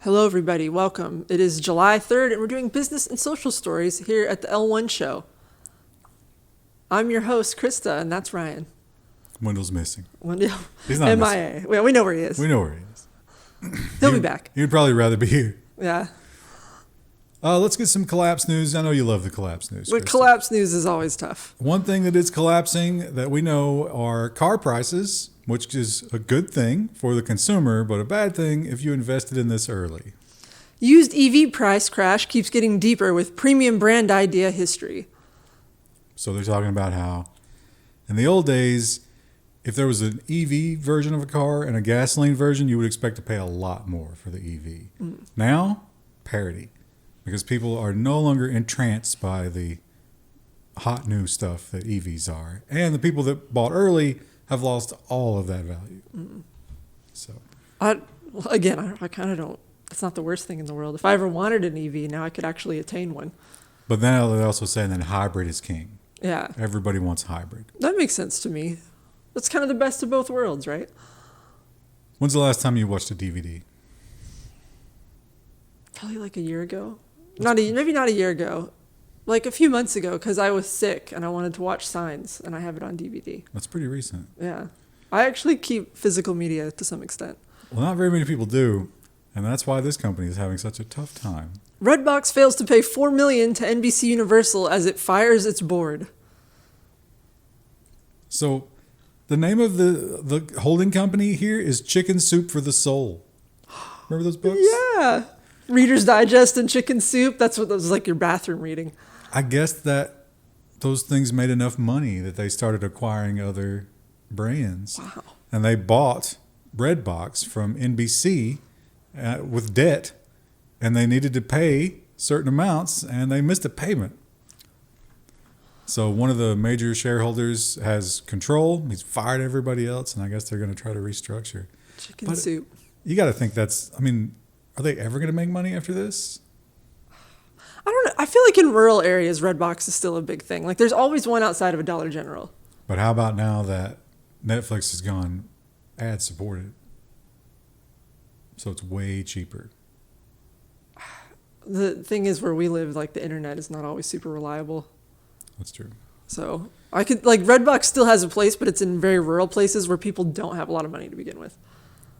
Hello, everybody. Welcome. It is July 3rd, and we're doing business and social stories here at the L1 show. I'm your host, Krista, and that's Ryan. Wendell's missing. Wendell, He's not MIA. missing. Well, we know where he is. We know where he is. He'll be back. You'd probably rather be here. Yeah. Let's get some collapse news. I know you love the collapse news. But Krista. collapse news is always tough. One thing that is collapsing that we know are car prices, which is a good thing for the consumer, but a bad thing if you invested in this early. Used EV price crash keeps getting deeper with premium brand idea history. So they're talking about how in the old days, if there was an EV version of a car and a gasoline version, you would expect to pay a lot more for the EV. Now, parity. Because people are no longer entranced by the hot new stuff that EVs are. And the people that bought early have lost all of that value. So, I kind of don't. That's not the worst thing in the world. If I ever wanted an EV, now I could actually attain one. but then they're also saying that hybrid is king. Yeah. Everybody wants hybrid. That makes sense to me. That's kind of the best of both worlds, right? When's the last time you watched a DVD? Probably like a year ago. Maybe not a year ago. Like a few months ago, because I was sick and I wanted to watch Signs, and I have it on DVD. That's pretty recent. Yeah. I actually keep physical media to some extent. Well, not very many people do, and that's why this company is having such a tough time. Redbox fails to pay $4 million to NBCUniversal as it fires its board. So, the name of the holding company here is Chicken Soup for the Soul. Remember those books? Yeah. Reader's Digest and Chicken Soup. That was like your bathroom reading. I guess that those things made enough money that they started acquiring other brands. Wow. And they bought Redbox from NBC with debt, and they needed to pay certain amounts, and they missed a payment. So one of the major shareholders has control. He's fired everybody else, and I guess they're going to try to restructure. Chicken Soup. You got to think are they ever going to make money after this? I don't know. I feel like in rural areas, Redbox is still a big thing. Like there's always one outside of a Dollar General. But how about now that Netflix has gone ad supported? So it's way cheaper. The thing is, where we live, like the internet is not always super reliable. That's true. So I could Redbox still has a place, but it's in very rural places where people don't have a lot of money to begin with.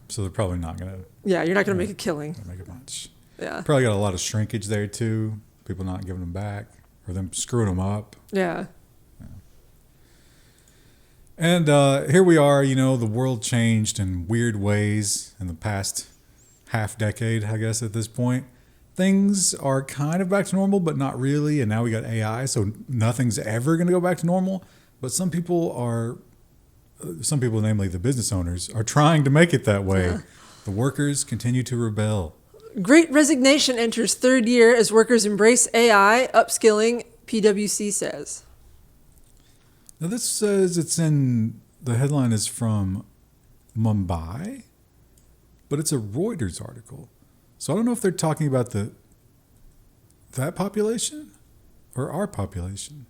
So they're probably not going to Yeah, you're not going to make a killing. make it much. Yeah. Probably got a lot of shrinkage there too. People not giving them back or them screwing them up. Yeah. And here we are, the world changed in weird ways in the past half decade, I guess, at this point. Things are kind of back to normal, but not really. And now we got AI, so nothing's ever going to go back to normal. But some people, namely the business owners, are trying to make it that way. The workers continue to rebel. Great Resignation enters third year as workers embrace AI, upskilling, PwC says. Now this says the headline is from Mumbai, but it's a Reuters article. So I don't know if they're talking about that population or our population.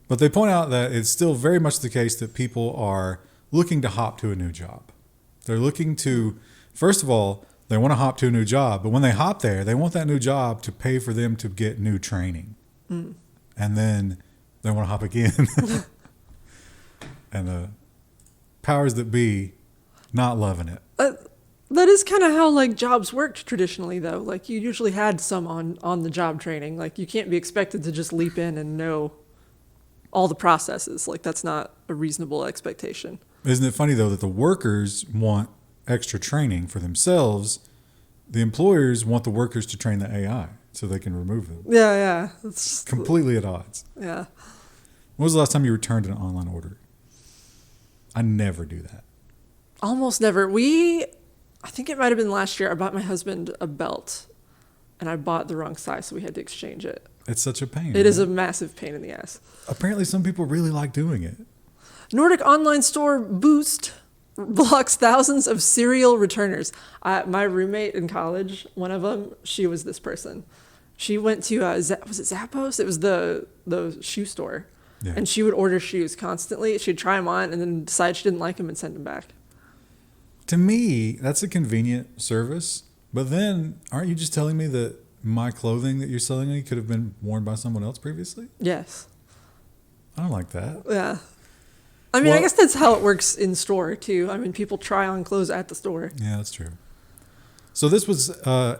But they point out that it's still very much the case that people are looking to hop to a new job. They're looking to, first of all, they want to hop to a new job, but when they hop there, they want that new job to pay for them to get new training. And then they want to hop again. And the powers that be not loving it. That is kind of how jobs worked traditionally, though. Like you usually had some on the job training. Like you can't be expected to just leap in and know all the processes. Like that's not a reasonable expectation. Isn't it funny though that the workers want extra training for themselves? The employers want the workers to train the AI so they can remove them. Yeah. It's completely at odds. Yeah. When was the last time you returned an online order? I never do that. Almost never. I think it might have been last year. I bought my husband a belt, and I bought the wrong size, so we had to exchange it. It's such a pain. It is a massive pain in the ass. Apparently, some people really like doing it. Nordic online store Boozt blocks thousands of serial returners. My roommate in college, one of them, she was this person. She went to, was it Zappos? It was the shoe store. Yeah. And she would order shoes constantly. She'd try them on and then decide she didn't like them and send them back. To me, that's a convenient service, But then, aren't you just telling me that my clothing that you're selling me could have been worn by someone else previously? Yes. I don't like that. Yeah. I mean, I guess that's how it works in store, too. I mean, people try on clothes at the store. Yeah, that's true. So this was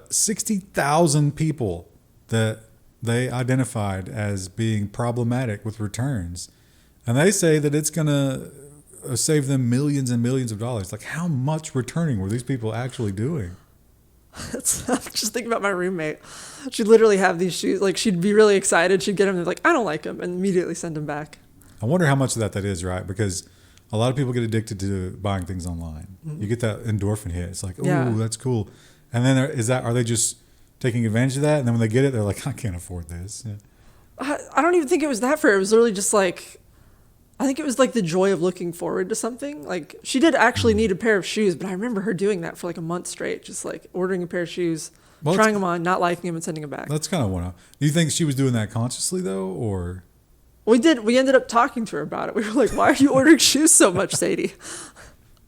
60,000 people that they identified as being problematic with returns. And they say that it's going to save them millions and millions of dollars. Like, how much returning were these people actually doing? I'm just thinking about my roommate. She'd literally have these shoes. Like, she'd be really excited. She'd get them. They're like, I don't like them. And immediately send them back. I wonder how much of that is, right? Because a lot of people get addicted to buying things online. Mm-hmm. You get that endorphin hit. It's like, oh, that's cool. And then are they just taking advantage of that? And then when they get it, they're like, I can't afford this. Yeah. I don't even think it was that for her. It was literally just like, I think it was like the joy of looking forward to something. Like, she did actually need a pair of shoes, but I remember her doing that for like a month straight, just like ordering a pair of shoes, trying them on, not liking them, and sending them back. That's kind of one. Do you think she was doing that consciously though, or? We did. We ended up talking to her about it. We were like, why are you ordering shoes so much, Sadie?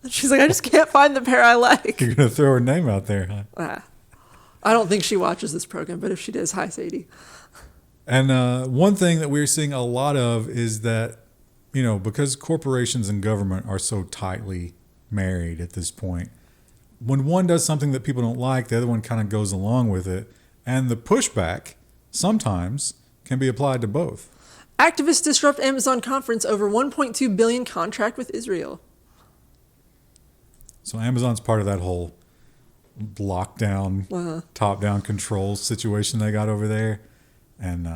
And she's like, I just can't find the pair I like. You're going to throw her name out there, huh? I don't think she watches this program, but if she does, hi, Sadie. And one thing that we're seeing a lot of is that, because corporations and government are so tightly married at this point, when one does something that people don't like, the other one kind of goes along with it. And the pushback sometimes can be applied to both. Activists disrupt Amazon conference over $1.2 billion contract with Israel. So Amazon's part of that whole lockdown, top-down control situation they got over there. And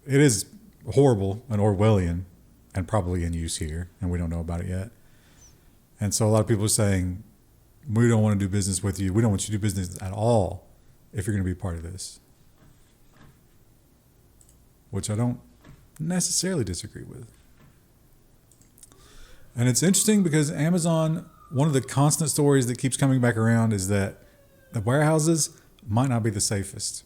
it is horrible and Orwellian and probably in use here, and we don't know about it yet. And so a lot of people are saying, we don't want to do business with you. We don't want you to do business at all if you're going to be part of this. Which I don't necessarily disagree with. And it's interesting because Amazon, one of the constant stories that keeps coming back around is that the warehouses might not be the safest.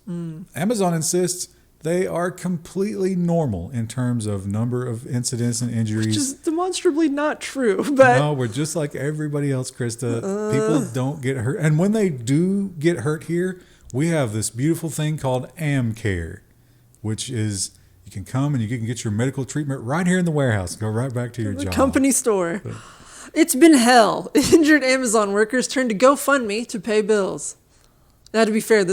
Amazon insists they are completely normal in terms of number of incidents and injuries. Which is demonstrably not true. But no, we're just like everybody else, Krista. People don't get hurt. And when they do get hurt here, we have this beautiful thing called AmCare, which is you can come and you can get your medical treatment right here in the warehouse. Go right back to your job. Company store. It's been hell. Injured Amazon workers turned to GoFundMe to pay bills. Now, to be fair,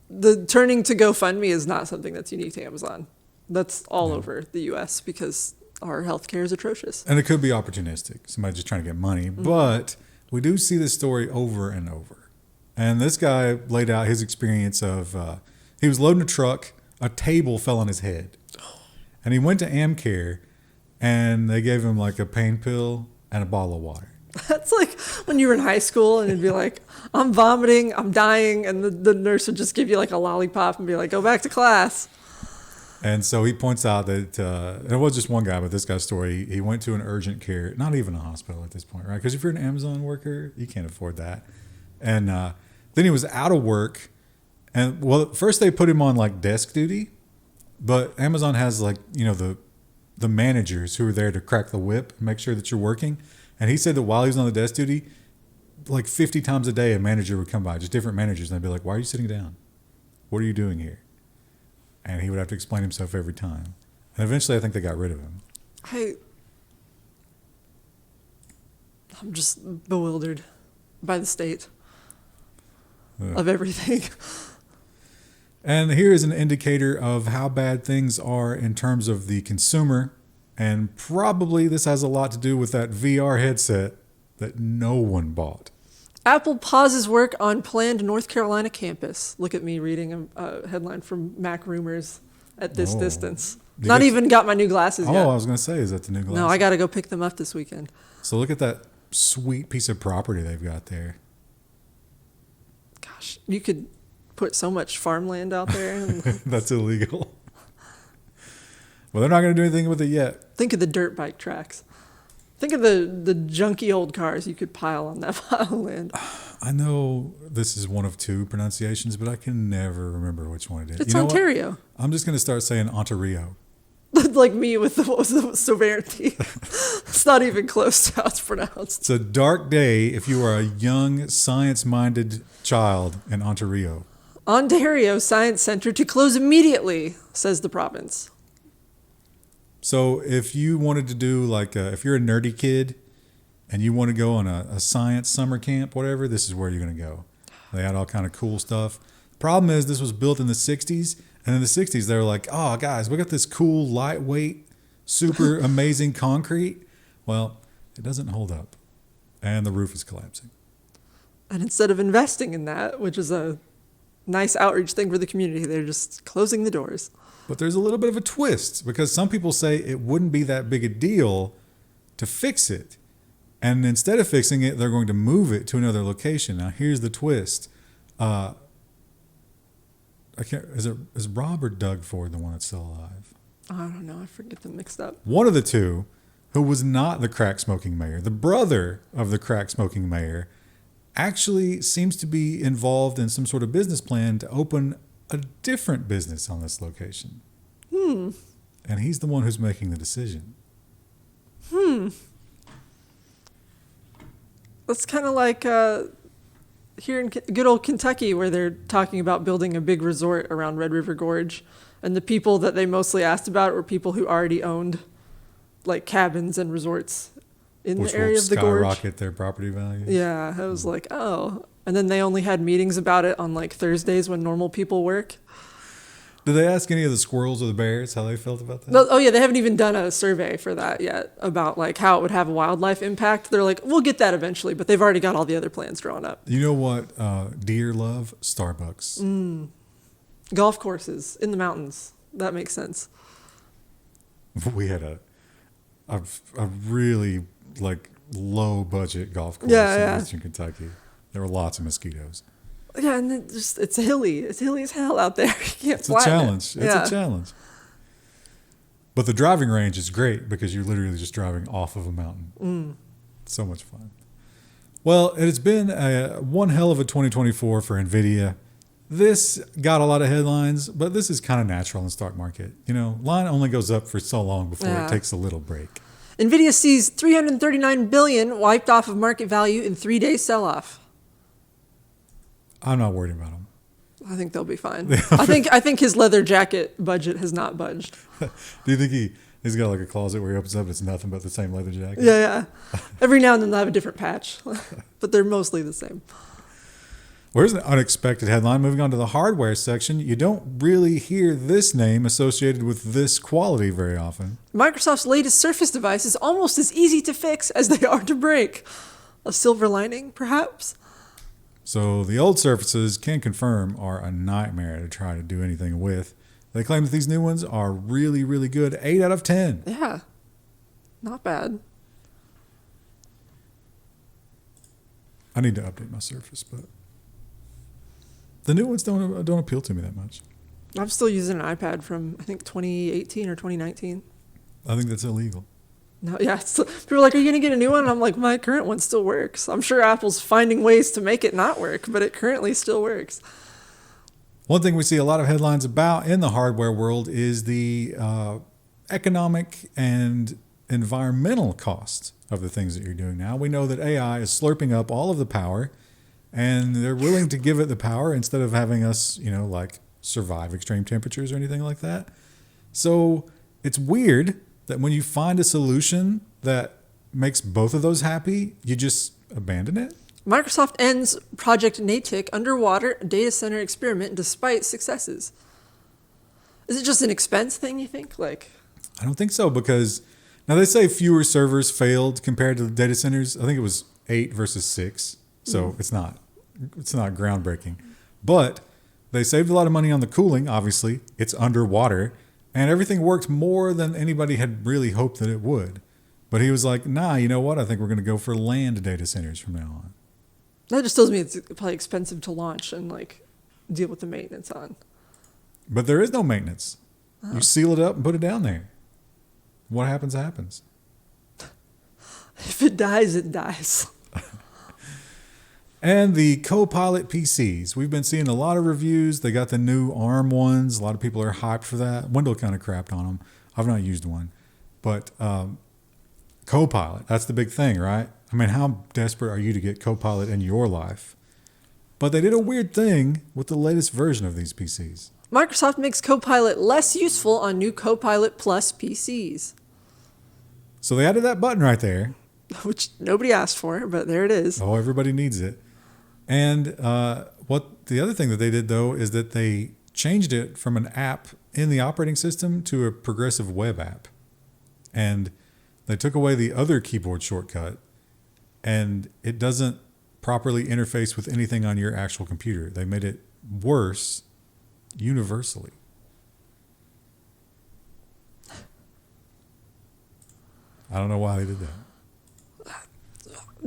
the turning to GoFundMe is not something that's unique to Amazon. That's all over the U.S. because our healthcare is atrocious. And it could be opportunistic. Somebody just trying to get money. Mm-hmm. But we do see this story over and over. And this guy laid out his experience of he was loading a truck. A table fell on his head. And he went to AmCare, and they gave him like a pain pill and a bottle of water. That's like when you were in high school and it'd be like, I'm vomiting, I'm dying, and the nurse would just give you like a lollipop and be like, go back to class. And so he points out that, and it was just one guy, but this guy's story, he went to an urgent care, not even a hospital at this point, right? Because if you're an Amazon worker, you can't afford that. And then he was out of work. And well, first they put him on like desk duty, but Amazon has like, the managers who are there to crack the whip, make sure that you're working. And he said that while he was on the desk duty, like 50 times a day, a manager would come by, just different managers, and they'd be like, why are you sitting down? What are you doing here? And he would have to explain himself every time. And eventually I think they got rid of him. I'm just bewildered by the state of everything. And here is an indicator of how bad things are in terms of the consumer. And probably this has a lot to do with that VR headset that no one bought. Apple pauses work on planned North Carolina campus. Look at me reading a headline from Mac Rumors at this distance. Not even got my new glasses yet. Oh, I was going to say, is that the new glasses? No, I got to go pick them up this weekend. So look at that sweet piece of property they've got there. Gosh, you could put so much farmland out there. That's illegal. Well, they're not going to do anything with it yet. Think of the dirt bike tracks. Think of the junky old cars you could pile on that pile of land. I know this is one of two pronunciations, but I can never remember which one it is. It's Ontario. I'm just going to start saying Ontario. Like me with what was the severity. It's not even close to how it's pronounced. It's a dark day if you are a young, science-minded child in Ontario. Ontario Science Centre to close immediately, says the province. So if you wanted to do if you're a nerdy kid and you want to go on a science summer camp, whatever, this is where you're going to go. They had all kind of cool stuff. Problem is this was built in the 60s. And in the 60s, they were like, oh, guys, we got this cool, lightweight, super amazing concrete. Well, it doesn't hold up. And the roof is collapsing. And instead of investing in that, which is a nice outreach thing for the community, they're just closing the doors. But there's a little bit of a twist because some people say it wouldn't be that big a deal to fix it. And instead of fixing it, they're going to move it to another location. Now, here's the twist. Is Rob or Doug Ford the one that's still alive? I don't know. I forget them mixed up. One of the two, who was not the crack smoking mayor, the brother of the crack smoking mayor, actually seems to be involved in some sort of business plan to open a different business on this location. And he's the one who's making the decision. That's kind of like here in good old Kentucky, where they're talking about building a big resort around Red River Gorge. And the people that they mostly asked about were people who already owned like cabins and resorts in the area of the gorge. Which will skyrocket their property values. Yeah, I was like, oh. And then they only had meetings about it on like Thursdays when normal people work. Did they ask any of the squirrels or the bears how they felt about that? No, oh yeah, they haven't even done a survey for that yet about like how it would have a wildlife impact. They're like, we'll get that eventually, but they've already got all the other plans drawn up. You know what deer love? Starbucks. Golf courses in the mountains. That makes sense. We had a really like low budget golf course in Eastern Kentucky. There were lots of mosquitoes. Yeah, and it's hilly. It's hilly as hell out there. You can't It's a challenge. It's a challenge. But the driving range is great because you're literally just driving off of a mountain. So much fun. Well, it has been one hell of a 2024 for Nvidia. This got a lot of headlines, but this is kind of natural in the stock market. You know, line only goes up for so long before it takes a little break. Nvidia sees $339 billion wiped off of market value in 3-day sell-off. I'm not worried about them. I think they'll be fine. I think his leather jacket budget has not budged. Do you think he's got like a closet where he opens up and it's nothing but the same leather jacket? Yeah. Every now and then they'll have a different patch, but they're mostly the same. Where's an unexpected headline? Moving on to the hardware section, you don't really hear this name associated with this quality very often. Microsoft's latest Surface device is almost as easy to fix as they are to break. A silver lining, perhaps? So the old Surfaces, can confirm, are a nightmare to try to do anything with. They claim that these new ones are really, really good. 8 out of 10. Yeah. Not bad. I need to update my Surface, but the new ones don't appeal to me that much. I'm still using an iPad from, I think, 2018 or 2019. I think that's illegal. No, yeah. People are like, are you going to get a new one? And I'm like, my current one still works. I'm sure Apple's finding ways to make it not work, but it currently still works. One thing we see a lot of headlines about in the hardware world is the economic and environmental cost of the things that you're doing now. We know that AI is slurping up all of the power, and they're willing to give it the power instead of having us, like survive extreme temperatures or anything like that. So it's weird that when you find a solution that makes both of those happy, you just abandon it. Microsoft ends Project Natick underwater data center experiment despite successes. Is it just an expense thing, you think? I don't think so, because now they say fewer servers failed compared to the data centers. I think it was 8 versus 6. So it's not groundbreaking. But they saved a lot of money on the cooling, obviously. It's underwater. And everything worked more than anybody had really hoped that it would. But he was like, nah, you know what? I think we're going to go for land data centers from now on. That just tells me it's probably expensive to launch and deal with the maintenance on. But there is no maintenance. Oh. You seal it up and put it down there. What happens, happens. If it dies, it dies. And the Copilot PCs. We've been seeing a lot of reviews. They got the new ARM ones. A lot of people are hyped for that. Wendell kind of crapped on them. I've not used one. But Copilot, that's the big thing, right? I mean, how desperate are you to get Copilot in your life? But they did a weird thing with the latest version of these PCs. Microsoft makes Copilot less useful on new Copilot Plus PCs. So they added that button right there. Which nobody asked for, but there it is. Oh, everybody needs it. And what the other thing that they did, though, is that they changed it from an app in the operating system to a progressive web app. And they took away the other keyboard shortcut, and it doesn't properly interface with anything on your actual computer. They made it worse universally. I don't know why they did that.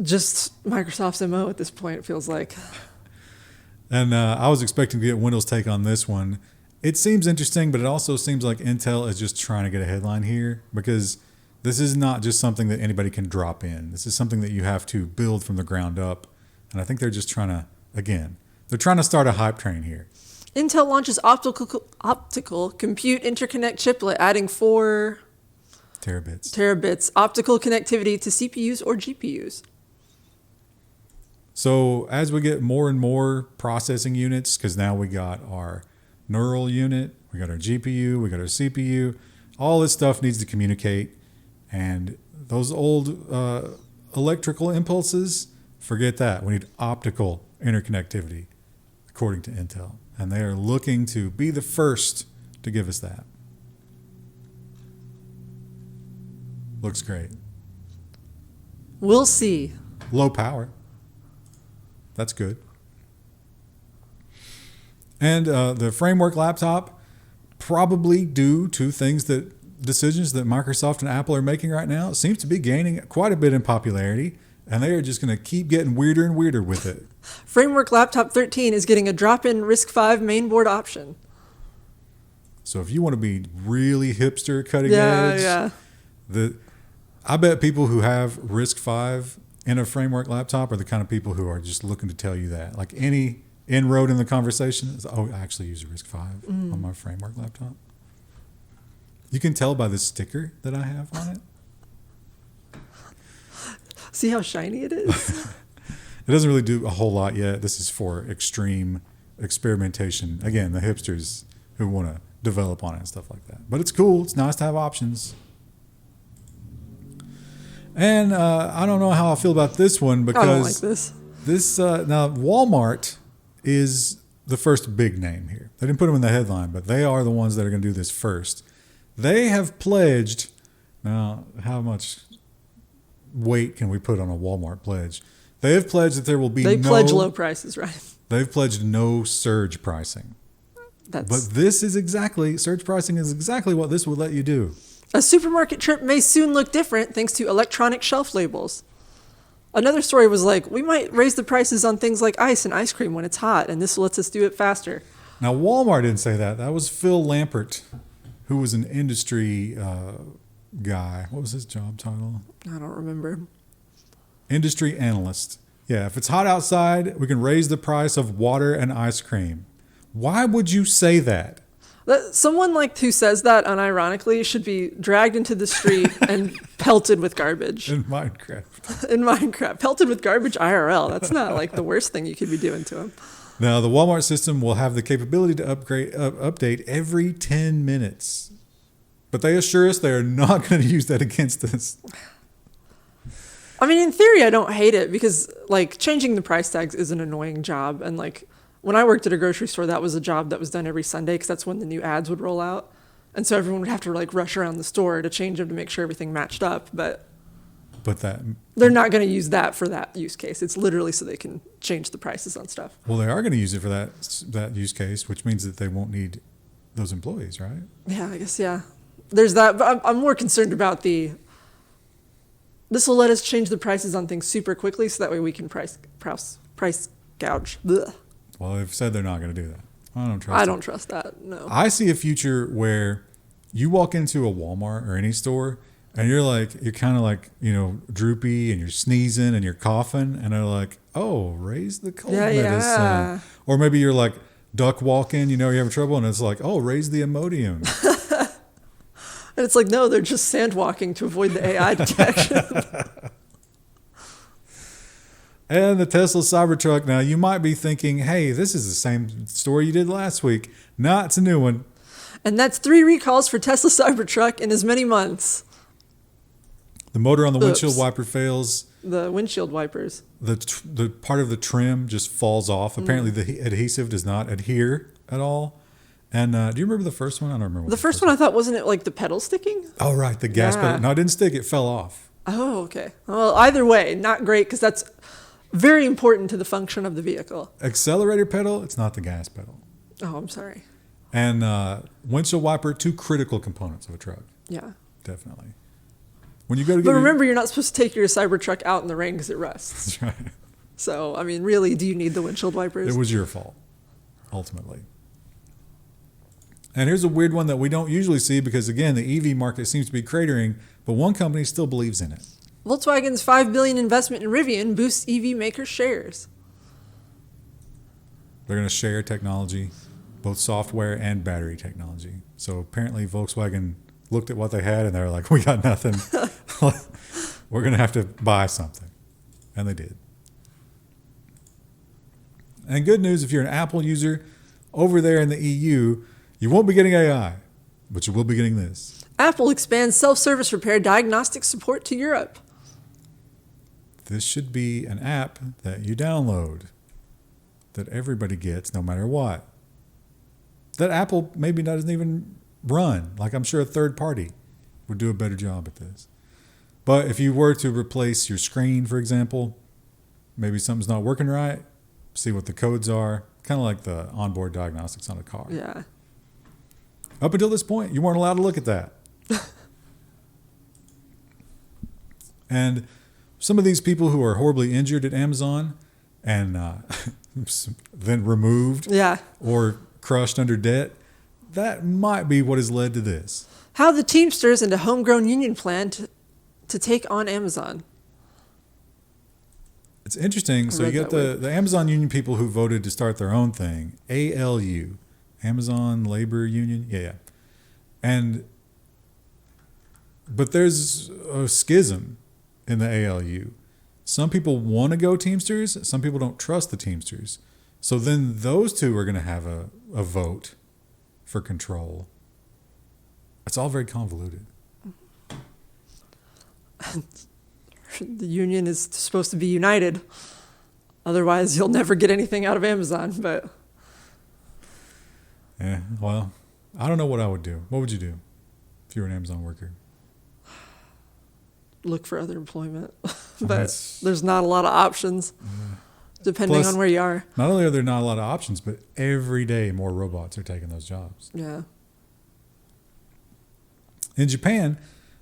Just Microsoft's MO at this point, it feels like. And I was expecting to get Windows' take on this one. It seems interesting, but it also seems like Intel is just trying to get a headline here, because this is not just something that anybody can drop in. This is something that you have to build from the ground up. And I think they're just trying to, again, they're trying to start a hype train here. Intel launches optical compute interconnect chiplet, adding 4 terabits optical connectivity to CPUs or GPUs. So as we get more and more processing units, because now we got our neural unit, we got our GPU, we got our CPU, all this stuff needs to communicate. And those old electrical impulses, forget that. We need optical interconnectivity, according to Intel. And they are looking to be the first to give us that. Looks great. We'll see. Low power. That's good. And the framework laptop, probably due to decisions that Microsoft and Apple are making right now, seems to be gaining quite a bit in popularity, and they are just going to keep getting weirder and weirder with it. Framework Laptop 13 is getting a drop-in RISC-V mainboard option. So if you want to be really hipster, cutting edge, I bet people who have RISC-V in a framework laptop are the kind of people who are just looking to tell you that. Like any inroad in the conversation is, I actually use a RISC-V on my framework laptop. You can tell by the sticker that I have on it. See how shiny it is? It doesn't really do a whole lot yet. This is for extreme experimentation. Again, the hipsters who want to develop on it and stuff like that. But it's cool. It's nice to have options. And I don't know how I feel about this one, because I don't like this. Now Walmart is the first big name here. They didn't put them in the headline, but they are the ones that are going to do this first. They have pledged, now how much weight can we put on a Walmart pledge? They have pledged that there will be They pledge low prices, right? They've pledged no surge pricing. But this is surge pricing is exactly what this will let you do. A supermarket trip may soon look different thanks to electronic shelf labels. Another story was like, we might raise the prices on things like ice and ice cream when it's hot, and this lets us do it faster. Now, Walmart didn't say that. That was Phil Lampert, who was an industry guy. What was his job title? I don't remember. Industry analyst. Yeah, if it's hot outside, we can raise the price of water and ice cream. Why would you say that? Someone who says that unironically should be dragged into the street and pelted with garbage. In Minecraft. In Minecraft. Pelted with garbage IRL. That's not the worst thing you could be doing to him. Now, the Walmart system will have the capability to update every 10 minutes. But they assure us they are not going to use that against us. I mean, in theory, I don't hate it because, changing the price tags is an annoying job. And, when I worked at a grocery store, that was a job that was done every Sunday because that's when the new ads would roll out. And so everyone would have to, rush around the store to change them to make sure everything matched up. But they're not going to use that for that use case. It's literally so they can change the prices on stuff. Well, they are going to use it for that use case, which means that they won't need those employees, right? Yeah, I guess, yeah. There's that. But I'm more concerned about this will let us change the prices on things super quickly so that way we can price gouge. Blech. Well, they've said they're not going to do that. I don't trust that, no. I see a future where you walk into a Walmart or any store and you're kind of droopy and you're sneezing and you're coughing and they're like, oh, raise the cold medicine. Yeah. Or maybe you're duck walking, you're having trouble and it's like, oh, raise the Imodium. And it's like, no, they're just sandwalking to avoid the AI detection. And the Tesla Cybertruck. Now, you might be thinking, hey, this is the same story you did last week. No, it's a new one. And that's 3 recalls for Tesla Cybertruck in as many months. The motor on the Oops. windshield wiper fails. The windshield wipers. The part of the trim just falls off. Apparently, the adhesive does not adhere at all. And do you remember the first one? I don't remember. The first one I thought, wasn't it like the pedal sticking? Oh, right. The gas pedal. No, it didn't stick. It fell off. Oh, okay. Well, either way, not great because that's very important to the function of the vehicle. Accelerator pedal, it's not the gas pedal. Oh, I'm sorry. And windshield wiper, 2 critical components of a truck. Yeah. Definitely. When you go to get But remember, you're not supposed to take your Cybertruck out in the rain because it rusts. That's right. So, I mean, really, do you need the windshield wipers? It was your fault, ultimately. And here's a weird one that we don't usually see because, again, the EV market seems to be cratering, but one company still believes in it. Volkswagen's $5 billion investment in Rivian boosts EV maker shares. They're going to share technology, both software and battery technology. So apparently Volkswagen looked at what they had and they were like, we got nothing. We're going to have to buy something. And they did. And good news, if you're an Apple user over there in the EU, you won't be getting AI, but you will be getting this. Apple expands self-service repair diagnostics support to Europe. This should be an app that you download that everybody gets no matter what. That Apple maybe doesn't even run. Like I'm sure a third party would do a better job at this. But if you were to replace your screen, for example, maybe something's not working right, see what the codes are. Kind of like the onboard diagnostics on a car. Yeah. Up until this point, you weren't allowed to look at that. And some of these people who are horribly injured at Amazon and then removed or crushed under debt, that might be what has led to this. How the Teamsters and a homegrown union plan to take on Amazon. It's interesting. So you got the Amazon union people who voted to start their own thing, ALU, Amazon Labor Union. Yeah. But there's a schism in the ALU. Some people want to go Teamsters. Some people don't trust the Teamsters. So then those two are going to have a vote for control. It's all very convoluted. The union is supposed to be united. Otherwise, you'll never get anything out of Amazon. But yeah, well, I don't know what I would do. What would you do if you were an Amazon worker? Look for other employment. But there's not a lot of options, depending on where you are. Not only are there not a lot of options, but every day more robots are taking those jobs. Yeah. In Japan,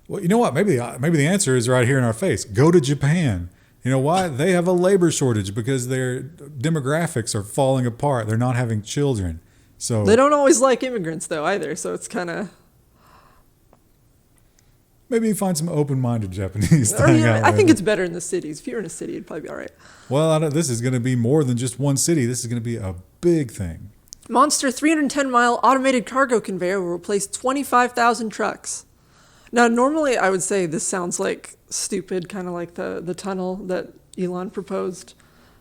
well, you know what? Maybe the answer is right here in our face. Go to Japan. You know why? They have a labor shortage because their demographics are falling apart. They're not having children. So they don't always like immigrants, though, either. So it's kind of... Maybe you find some open-minded Japanese to hang out I think with. it's better in the cities. If you're in a city, it'd probably be all right. Well, this is going to be more than just one city. This is going to be a big thing. Monster 310-mile automated cargo conveyor will replace 25,000 trucks. Now, normally I would say this sounds like stupid, kind of like the tunnel that Elon proposed.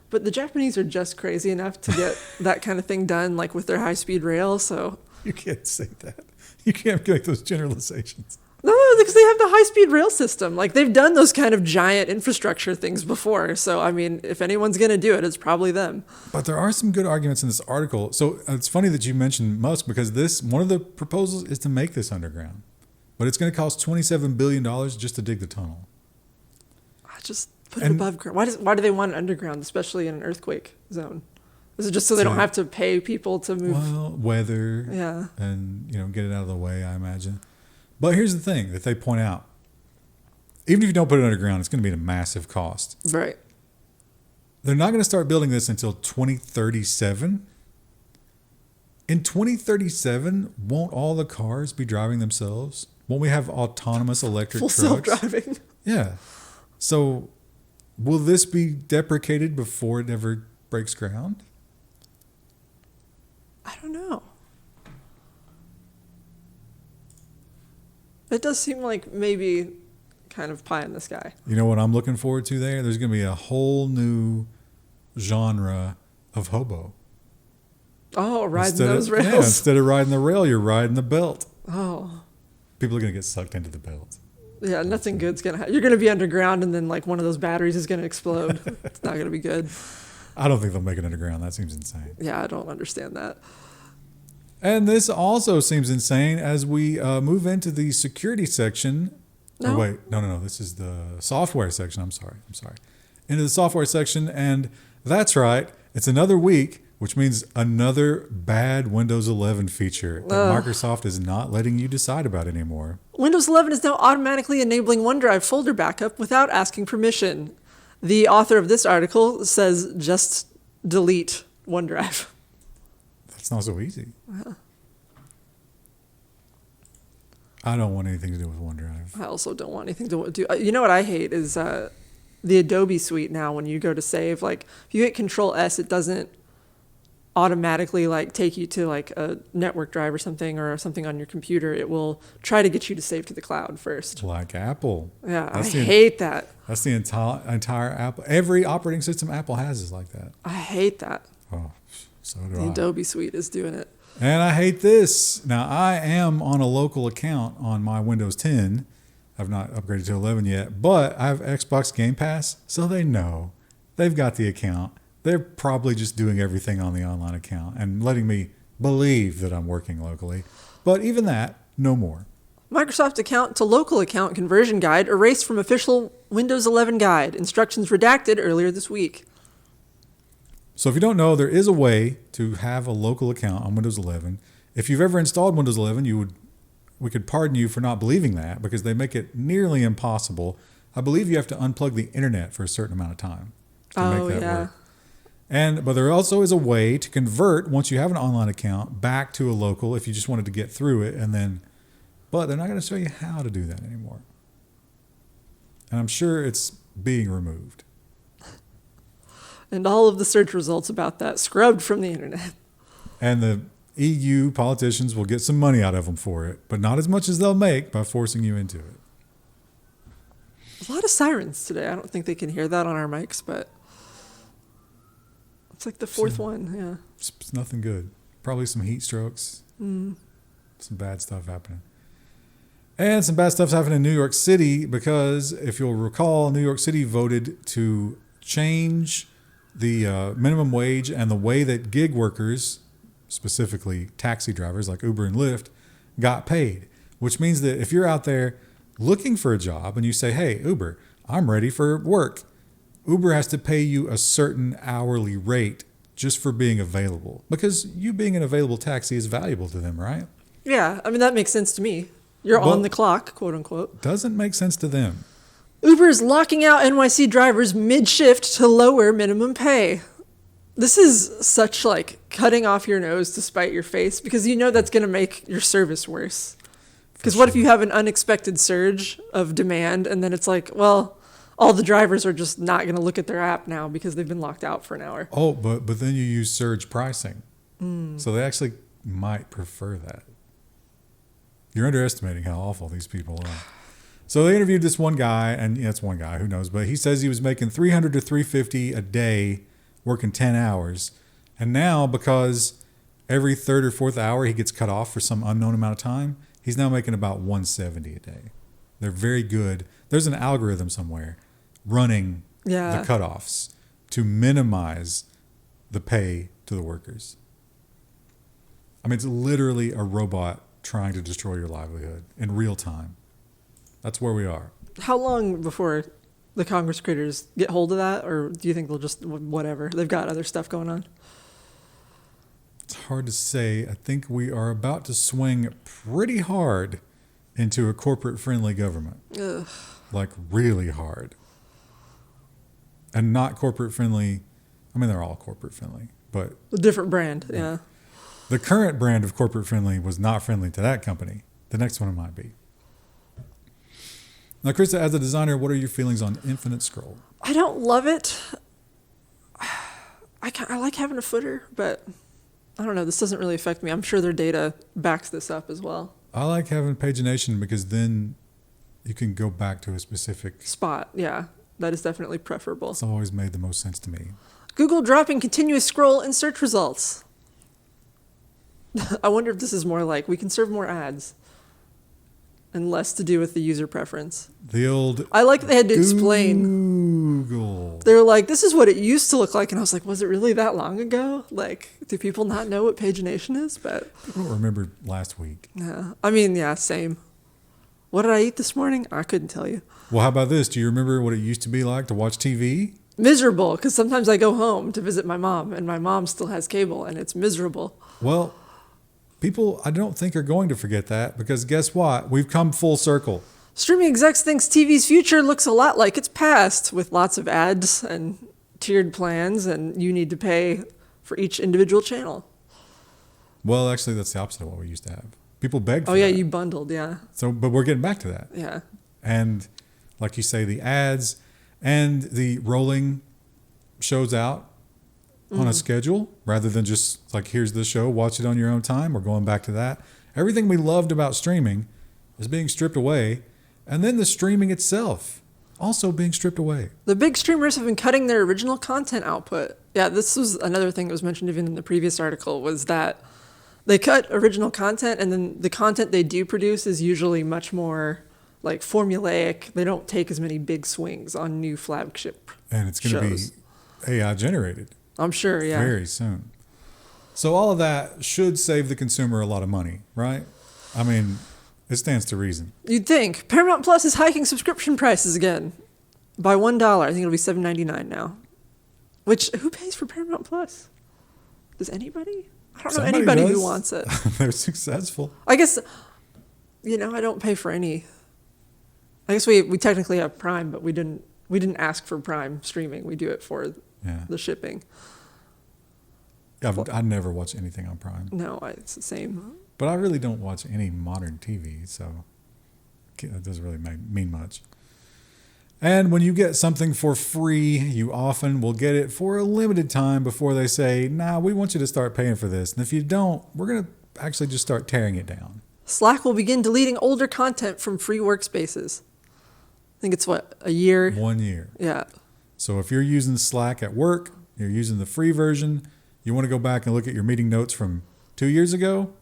But the Japanese are just crazy enough to get that kind of thing done, like with their high-speed rail. So You can't say that. You can't make those generalizations. no, because they have the high-speed rail system. Like, they've done those kind of giant infrastructure things before. So, I mean, if anyone's going to do it, it's probably them. But there are some good arguments in this article. So it's funny that you mentioned Musk because one of the proposals is to make this underground. But it's going to cost $27 billion just to dig the tunnel. Just put it above ground. Why do they want it underground, especially in an earthquake zone? Is it just so they don't have to pay people to move? Well, weather. Yeah. And, get it out of the way, I imagine. But here's the thing that they point out. Even if you don't put it underground, it's going to be at a massive cost. Right. They're not going to start building this until 2037. In 2037, won't all the cars be driving themselves? Won't we have autonomous electric Full trucks? self-driving. Yeah. So will this be deprecated before it ever breaks ground? I don't know. It does seem like maybe kind of pie in the sky. You know what I'm looking forward to there? There's going to be a whole new genre of hobo. Oh, riding those rails. Yeah, instead of riding the rail, you're riding the belt. Oh. People are going to get sucked into the belt. Yeah, nothing good's going to happen. You're going to be underground and then like one of those batteries is going to explode. It's not going to be good. I don't think they'll make it underground. That seems insane. Yeah, I don't understand that. And this also seems insane as we move into the security section. No. Oh, wait. No. This is the software section. I'm sorry. Into the software section. And that's right. It's another week, which means another bad Windows 11 feature that Microsoft is not letting you decide about anymore. Windows 11 is now automatically enabling OneDrive folder backup without asking permission. The author of this article says just delete OneDrive. That's not so easy. I don't want anything to do with OneDrive. I also don't want anything to do. You know what I hate is the Adobe suite now when you go to save. Like, if you hit Control S, it doesn't automatically like take you to like a network drive or something on your computer. It will try to get you to save to the cloud first. Like Apple. Yeah, I hate that. That's the entire Apple. Every operating system Apple has is like that. I hate that. Oh, so do The I. Adobe suite is doing it. And I hate this. Now, I am on a local account on my Windows 10. I've not upgraded to 11 yet, but I have Xbox Game Pass, so they know. They've got the account. They're probably just doing everything on the online account and letting me believe that I'm working locally. But even that, no more. Microsoft account to local account conversion guide erased from official Windows 11 guide. Instructions redacted earlier this week. So if you don't know, there is a way to have a local account on Windows 11. If you've ever installed Windows 11, we could pardon you for not believing that because they make it nearly impossible. I believe you have to unplug the internet for a certain amount of time to make that work. But there also is a way to convert, once you have an online account, back to a local if you just wanted to get through it. But they're not going to show you how to do that anymore. And I'm sure it's being removed. And all of the search results about that scrubbed from the internet. And the EU politicians will get some money out of them for it, but not as much as they'll make by forcing you into it. A lot of sirens today. I don't think they can hear that on our mics, but it's like the fourth one, yeah. It's nothing good. Probably some heat strokes. Some bad stuff happening. And some bad stuff's happening in New York City because, if you'll recall, New York City voted to change the minimum wage and the way that gig workers, specifically taxi drivers like Uber and Lyft, got paid. Which means that if you're out there looking for a job and you say, hey, Uber, I'm ready for work, Uber has to pay you a certain hourly rate just for being available. Because you being an available taxi is valuable to them, right? Yeah, I mean, that makes sense to me. You're on the clock, quote unquote. Doesn't make sense to them. Uber is locking out NYC drivers mid-shift to lower minimum pay. This is such like cutting off your nose to spite your face because you know that's going to make your service worse. Because what if you have an unexpected surge of demand and then it's like, well, all the drivers are just not going to look at their app now because they've been locked out for an hour. Oh, but then you use surge pricing. So they actually might prefer that. You're underestimating how awful these people are. So they interviewed this one guy, and it's one guy, who knows, but he says he was making $300 to $350 a day working 10 hours. And now, because every third or fourth hour he gets cut off for some unknown amount of time, he's now making about $170 a day. They're very good. There's an algorithm somewhere running the cutoffs to minimize the pay to the workers. I mean, it's literally a robot trying to destroy your livelihood in real time. That's where we are. How long before the Congress critters get hold of that? Or do you think they'll just, whatever, they've got other stuff going on? It's hard to say. I think we are about to swing pretty hard into a corporate-friendly government. Ugh. Like really hard. And not corporate-friendly. I mean, they're all corporate-friendly, but A different brand, yeah. The current brand of corporate-friendly was not friendly to that company. The next one it might be. Now, Krista, as a designer, what are your feelings on Infinite Scroll? I don't love it. I like having a footer, but I don't know. This doesn't really affect me. I'm sure their data backs this up as well. I like having pagination because then you can go back to a specific spot. Yeah, that is definitely preferable. It's always made the most sense to me. Google dropping continuous scroll in search results. I wonder if this is more like we can serve more ads and less to do with the user preference. The old I like that they had to explain. Google. They were like, this is what it used to look like. And I was like, was it really that long ago? Like, do people not know what pagination is? But I don't remember last week. yeah, I mean, yeah, same. What did I eat this morning? I couldn't tell you. Well, how about this? Do you remember what it used to be like to watch TV? Miserable, because sometimes I go home to visit my mom, and my mom still has cable, and it's miserable. Well, people, I don't think are going to forget that because guess what? We've come full circle. Streaming Execs thinks TV's future looks a lot like its past, with lots of ads and tiered plans, and you need to pay for each individual channel. Well, actually, that's the opposite of what we used to have. People begged for Oh, yeah, that. you bundled, yeah. So, but we're getting back to that. Yeah. And like you say, the ads and the rolling shows out on a schedule rather than just like, here's the show, watch it on your own time. We're going back to that. Everything we loved about streaming is being stripped away. And then the streaming itself also being stripped away. The big streamers have been cutting their original content output. Yeah, this was another thing that was mentioned even in the previous article, was that they cut original content, and then the content they do produce is usually much more like formulaic. They don't take as many big swings on new flagship And it's going to be AI generated. I'm sure, yeah. Very soon. So all of that should save the consumer a lot of money, right? I mean, it stands to reason. You'd think. Paramount Plus is hiking subscription prices again by $1. I think it'll be $7.99 now. Which, who pays for Paramount Plus? Does anybody? I don't Somebody know anybody does. who wants it. They're successful. I guess, I don't pay for any. I guess we technically have Prime, but we didn't ask for Prime streaming. We do it for the shipping. I never watch anything on Prime. No, it's the same. But I really don't watch any modern TV, so that doesn't really mean much. And when you get something for free, you often will get it for a limited time before they say, nah, we want you to start paying for this. And if you don't, we're going to actually just start tearing it down. Slack will begin deleting older content from free workspaces. I think it's a year? 1 year. Yeah. So if you're using Slack at work, you're using the free version, you want to go back and look at your meeting notes from 2 years ago,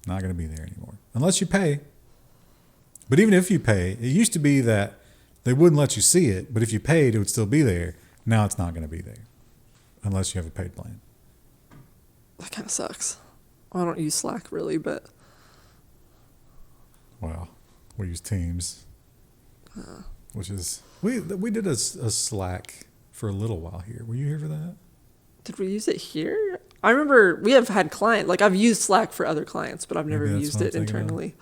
not going to be there anymore. Unless you pay. But even if you pay, it used to be that they wouldn't let you see it, but if you paid, it would still be there. Now it's not going to be there unless you have a paid plan. That kind of sucks. I don't use Slack really, but... Well, we use Teams, which is... We did a Slack for a little while here. Were you here for that? Did we use it here? I remember we have had I've used Slack for other clients, but I've never used it internally.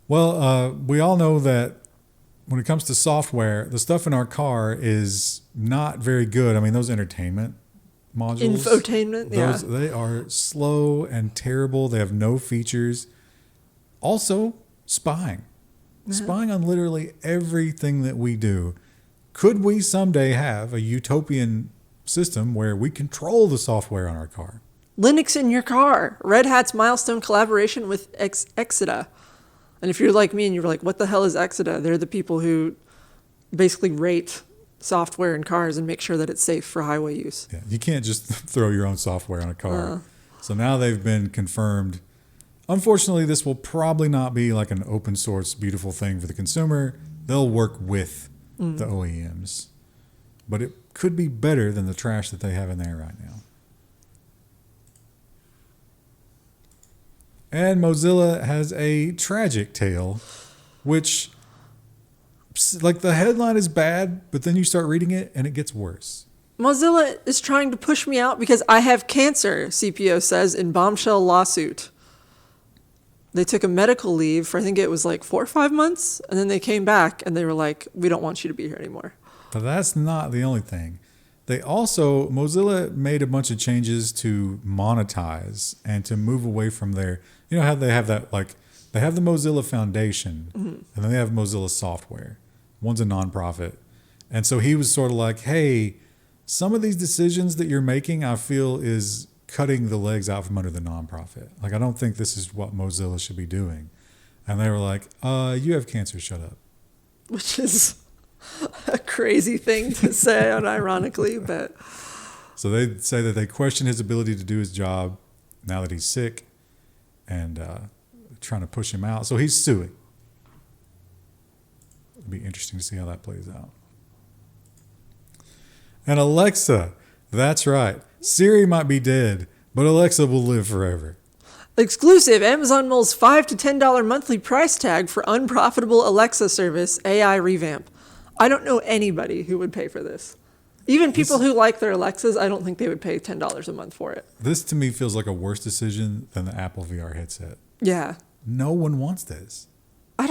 Well, we all know that when it comes to software, the stuff in our car is not very good. I mean, those entertainment modules. Infotainment, They are slow and terrible. They have no features. Also, spying. Spying on literally everything that we do. Could we someday have a utopian system where we control the software on our car? Linux in your car. Red Hat's milestone collaboration with Exida. And if you're like me and you're like, what the hell is Exida? They're the people who basically rate software in cars and make sure that it's safe for highway use. Yeah, you can't just throw your own software on a car. So now they've been confirmed. Unfortunately, this will probably not be like an open source, beautiful thing for the consumer. They'll work with the OEMs. But it could be better than the trash that they have in there right now. And Mozilla has a tragic tale, which, like, the headline is bad, but then you start reading it and it gets worse. Mozilla is trying to push me out because I have cancer, CPO says in bombshell lawsuit. They took a medical leave for, I think it was like 4 or 5 months, and then they came back and they were like, we don't want you to be here anymore. But that's not the only thing. Mozilla made a bunch of changes to monetize and to move away from their, how they have that, like, they have the Mozilla Foundation and then they have Mozilla Software. One's a nonprofit. And so he was sort of like, hey, some of these decisions that you're making, I feel is cutting the legs out from under the nonprofit. Like, I don't think this is what Mozilla should be doing. And they were like, you have cancer, shut up. Which is a crazy thing to say, unironically, but... So they say that they question his ability to do his job now that he's sick and trying to push him out. So he's suing. It'll be interesting to see how that plays out. And Alexa, that's right. Siri might be dead, but Alexa will live forever. Exclusive, Amazon mulls $5 to $10 monthly price tag for unprofitable Alexa service AI revamp. I don't know anybody who would pay for this. Even people who like their Alexas, I don't think they would pay $10 a month for it. This to me feels like a worse decision than the Apple VR headset. Yeah. No one wants this. I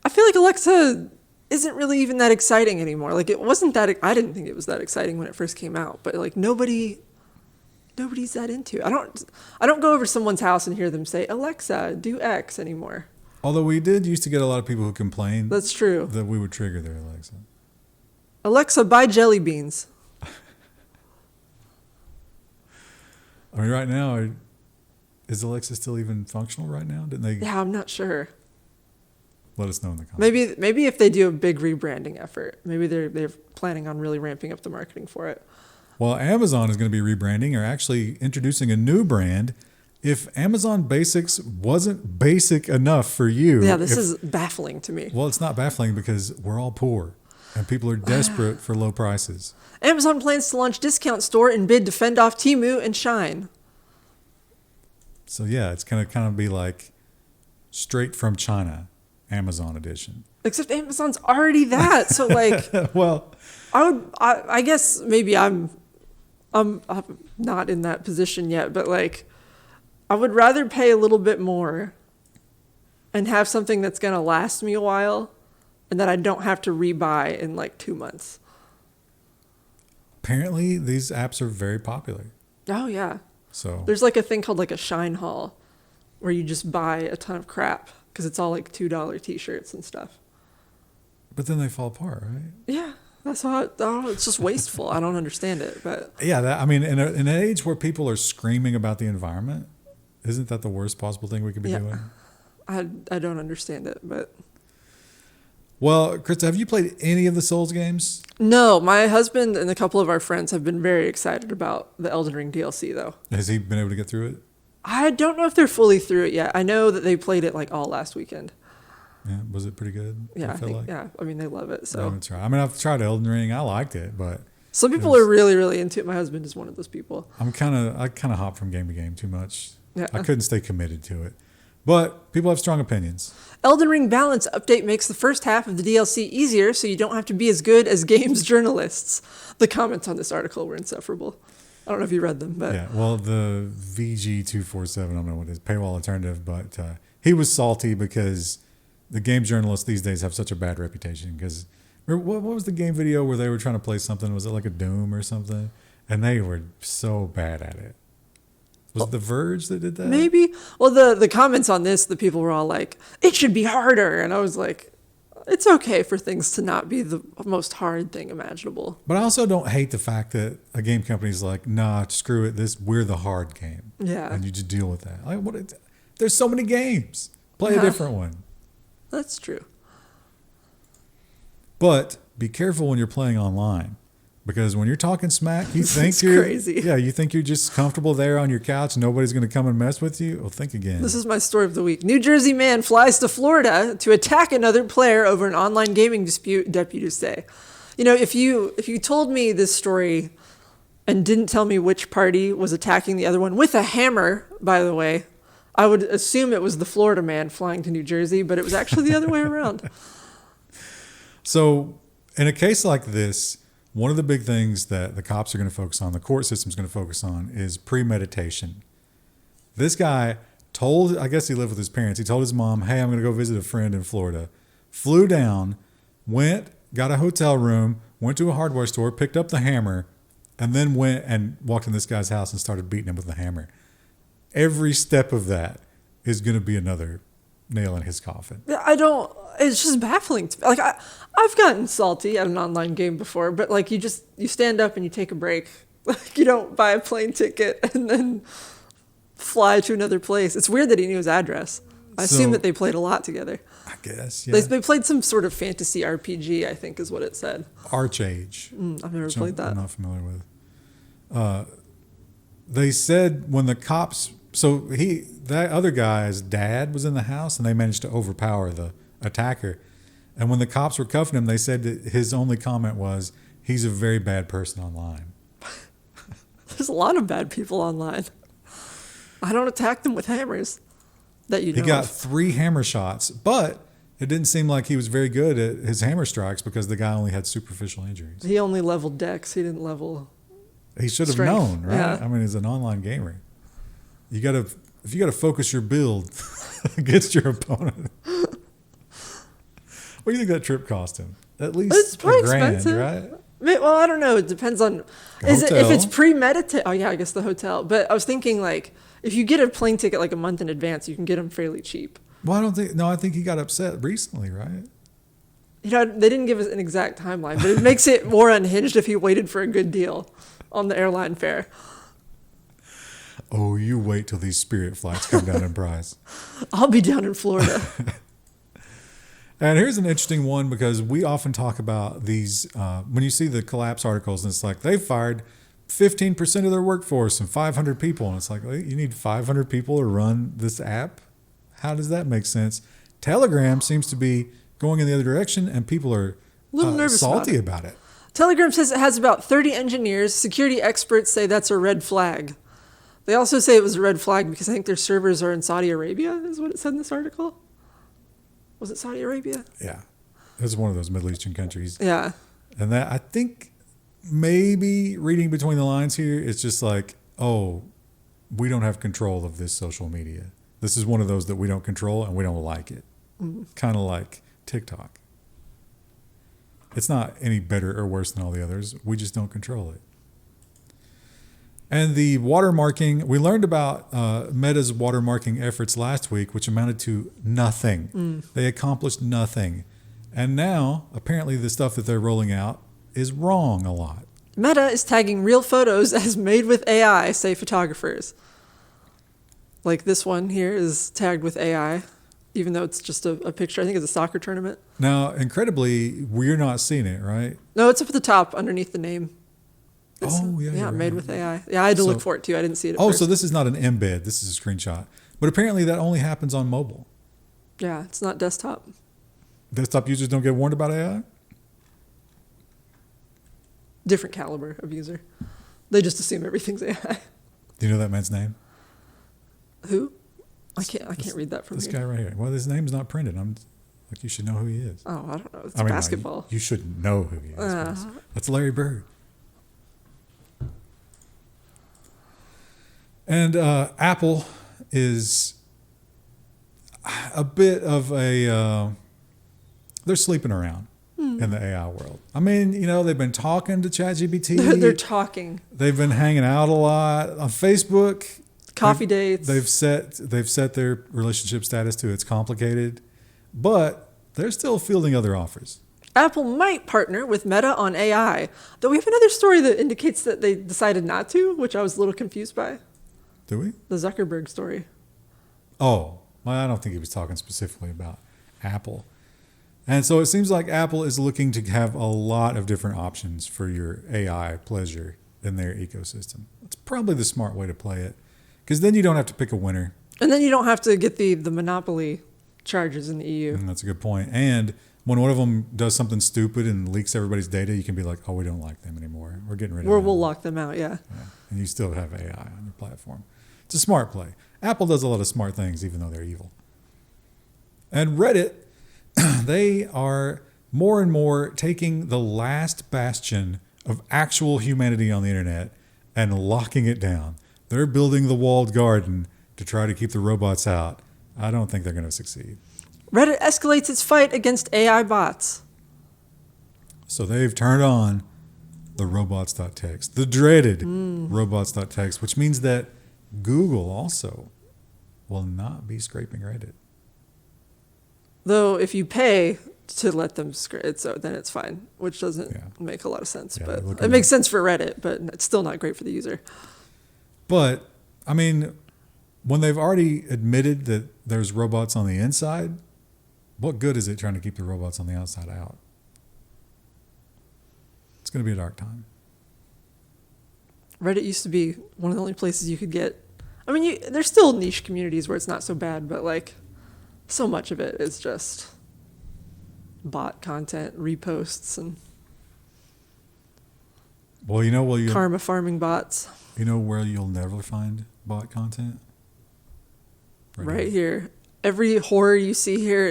feel like Alexa isn't really even that exciting anymore. Like, it wasn't that, I didn't think it was that exciting when it first came out, but like nobody's that into it. I don't go over to someone's house and hear them say, Alexa, do X anymore. Although we did used to get a lot of people who complained. That's true. That we would trigger their Alexa. Alexa, buy jelly beans. I mean, right now, is Alexa still even functional right now? Didn't they? Yeah, I'm not sure. Let us know in the comments. Maybe if they do a big rebranding effort, maybe they're planning on really ramping up the marketing for it. Well, Amazon is going to be rebranding or actually introducing a new brand. If Amazon Basics wasn't basic enough for you. Yeah, this is baffling to me. Well, it's not baffling because we're all poor and people are desperate for low prices. Amazon plans to launch discount store in bid to fend off Temu and Shein. So yeah, it's going to kind of be like straight from China, Amazon edition. Except Amazon's already that. So like, well, I guess maybe I'm not in that position yet, but like, I would rather pay a little bit more and have something that's going to last me a while and that I don't have to rebuy in like 2 months. Apparently, these apps are very popular. Oh, yeah. So there's like a thing called like a Shine Haul where you just buy a ton of crap because it's all like $2 t-shirts and stuff. But then they fall apart, right? Yeah. That's how it's just wasteful. I don't understand it, but yeah, I mean, in an age where people are screaming about the environment, isn't that the worst possible thing we could be doing? I don't understand it, but... Well, Krista, have you played any of the Souls games? No, my husband and a couple of our friends have been very excited about the Elden Ring DLC, though. Has he been able to get through it? I don't know if they're fully through it yet. I know that they played it like all last weekend. Yeah, was it pretty good? Yeah, I mean, they love it. So I mean, I've tried Elden Ring. I liked it, but some people are really, really into it. My husband is one of those people. I kind of hop from game to game too much. Yeah. I couldn't stay committed to it. But people have strong opinions. Elden Ring Balance update makes the first half of the DLC easier so you don't have to be as good as games journalists. The comments on this article were insufferable. I don't know if you read them, but... Yeah, well, the VG247, I don't know what it is, paywall alternative, but he was salty because the game journalists these days have such a bad reputation. Because what was the game video where they were trying to play something? Was it like a Doom or something? And they were so bad at it. Was it The Verge that did that? Maybe. Well, the comments on this, the people were all like, it should be harder. And I was like, it's okay for things to not be the most hard thing imaginable. But I also don't hate the fact that a game company's like, nah, screw it. We're the hard game. Yeah. And you just deal with that. Like, there's so many games. Play a different one. That's true. But be careful when you're playing online. Because when you're talking smack, you think crazy. Yeah, you think you're just comfortable there on your couch. Nobody's going to come and mess with you. Well, think again. This is my story of the week. New Jersey man flies to Florida to attack another player over an online gaming dispute, deputies say. You know, if you told me this story and didn't tell me which party was attacking the other one with a hammer, by the way, I would assume it was the Florida man flying to New Jersey, but it was actually the other way around. So in a case like this, one of the big things that the cops are going to focus on, the court system is going to focus on, is premeditation. This guy I guess he lived with his parents. He told his mom, hey, I'm going to go visit a friend in Florida. Flew down, went, got a hotel room, went to a hardware store, picked up the hammer, and then went and walked in this guy's house and started beating him with the hammer. Every step of that is going to be another nail in his coffin. It's just baffling to me. Like, I've gotten salty at an online game before, but like you stand up and you take a break You don't buy a plane ticket and then fly to another place. It's weird that he knew his address. I assume that they played a lot together. I guess, yeah. They played some sort of fantasy RPG, I think is what it said. Archage. I've never played that. I'm not familiar with. They said when the cops... So that other guy's dad was in the house, and they managed to overpower the attacker. And when the cops were cuffing him, they said that his only comment was, he's a very bad person online. There's a lot of bad people online. I don't attack them with hammers. That you know He got of. 3 hammer shots, but it didn't seem like he was very good at his hammer strikes because the guy only had superficial injuries. He only leveled dex. He didn't level. He should have strength. known, right? Yeah. I mean, he's an online gamer. If you got to focus your build against your opponent. What do you think that trip cost him? At least It's pretty $1,000, expensive. right? Well, I don't know. It depends on. If Hotel. it's premeditated? Oh yeah, I guess the hotel. But I was thinking like if you get a plane ticket like a month in advance, you can get them fairly cheap. Well, I think he got upset recently, right? You know, they didn't give us an exact timeline, but it makes it more unhinged if he waited for a good deal on the airline fare. Oh, you wait till these Spirit flights come down in price. I'll be down in Florida. And here's an interesting one because we often talk about these, when you see the collapse articles and it's like they fired 15% of their workforce and 500 people. And it's like, you need 500 people to run this app? How does that make sense? Telegram seems to be going in the other direction and people are A little nervous salty about it. Telegram says it has about 30 engineers. Security experts say that's a red flag. They also say it was a red flag because I think their servers are in Saudi Arabia, is what it said in this article. Was it Saudi Arabia? Yeah. It's one of those Middle Eastern countries. Yeah. And that, I think maybe reading between the lines here, it's just like, oh, we don't have control of this social media. This is one of those that we don't control and we don't like it. Kind of like TikTok. It's not any better or worse than all the others. We just don't control it. And the watermarking, we learned about Meta's watermarking efforts last week, which amounted to nothing. They accomplished nothing. And now, apparently, the stuff that they're rolling out is wrong a lot. Meta is tagging real photos as made with AI, say photographers. Like this one here is tagged with AI, even though it's just a picture. I think it's a soccer tournament. Now, incredibly, we're not seeing it, right? No, it's up at the top underneath the name. Yeah, made with AI. Yeah, I had to look for it too. I didn't see it at first. So this is not an embed. This is a screenshot. But apparently that only happens on mobile. Yeah, it's not desktop. Desktop users don't get warned about AI? Different caliber of user. They just assume everything's AI. Do you know that man's name? Who? I can't read that from this here. guy right here. Well, his name's not printed. I'm like, you should know who he is. Oh, I don't know. It's no, basketball. you shouldn't know who he is. That's Larry Bird. And Apple is a bit of a... they're sleeping around in the AI world. I mean, they've been talking to ChatGPT. They're talking. They've been hanging out a lot on Facebook. Coffee dates. They've set their relationship status to it's complicated, but they're still fielding other offers. Apple might partner with Meta on AI, though we have another story that indicates that they decided not to, which I was a little confused by. Do we? The Zuckerberg story. Oh, well, I don't think he was talking specifically about Apple. And so it seems like Apple is looking to have a lot of different options for your AI pleasure in their ecosystem. It's probably the smart way to play it, because then you don't have to pick a winner. And then you don't have to get the monopoly charges in the EU. That's a good point. And when one of them does something stupid and leaks everybody's data, you can be like, oh, we don't like them anymore. We're getting rid of them. We'll lock them out, yeah. And you still have AI on your platform. It's a smart play. Apple does a lot of smart things, even though they're evil. And Reddit, they are more and more taking the last bastion of actual humanity on the internet and locking it down. They're building the walled garden to try to keep the robots out. I don't think they're going to succeed. Reddit escalates its fight against AI bots. So they've turned on the robots.txt, the dreaded robots.txt, which means that Google also will not be scraping Reddit. Though if you pay to let them script, so then it's fine, which doesn't make a lot of sense. Yeah, but it makes sense for Reddit, but it's still not great for the user. But, I mean, when they've already admitted that there's robots on the inside, what good is it trying to keep the robots on the outside out? It's going to be a dark time. Reddit used to be one of the only places you could get. I mean, there's still niche communities where it's not so bad, but like so much of it is just bot content, reposts, and karma farming bots. You know where you'll never find bot content? Right here. Every horror you see here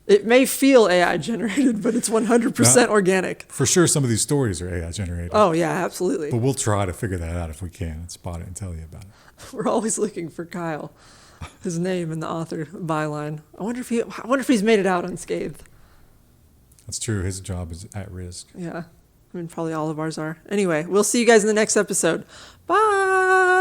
it may feel AI generated, but it's 100% organic. For sure, some of these stories are AI generated. Oh, yeah, absolutely. But we'll try to figure that out if we can and spot it and tell you about it. We're always looking for Kyle, his name and the author byline. I wonder if he's made it out unscathed. That's true. His job is at risk. Yeah. I mean, probably all of ours are. Anyway, we'll see you guys in the next episode. Bye.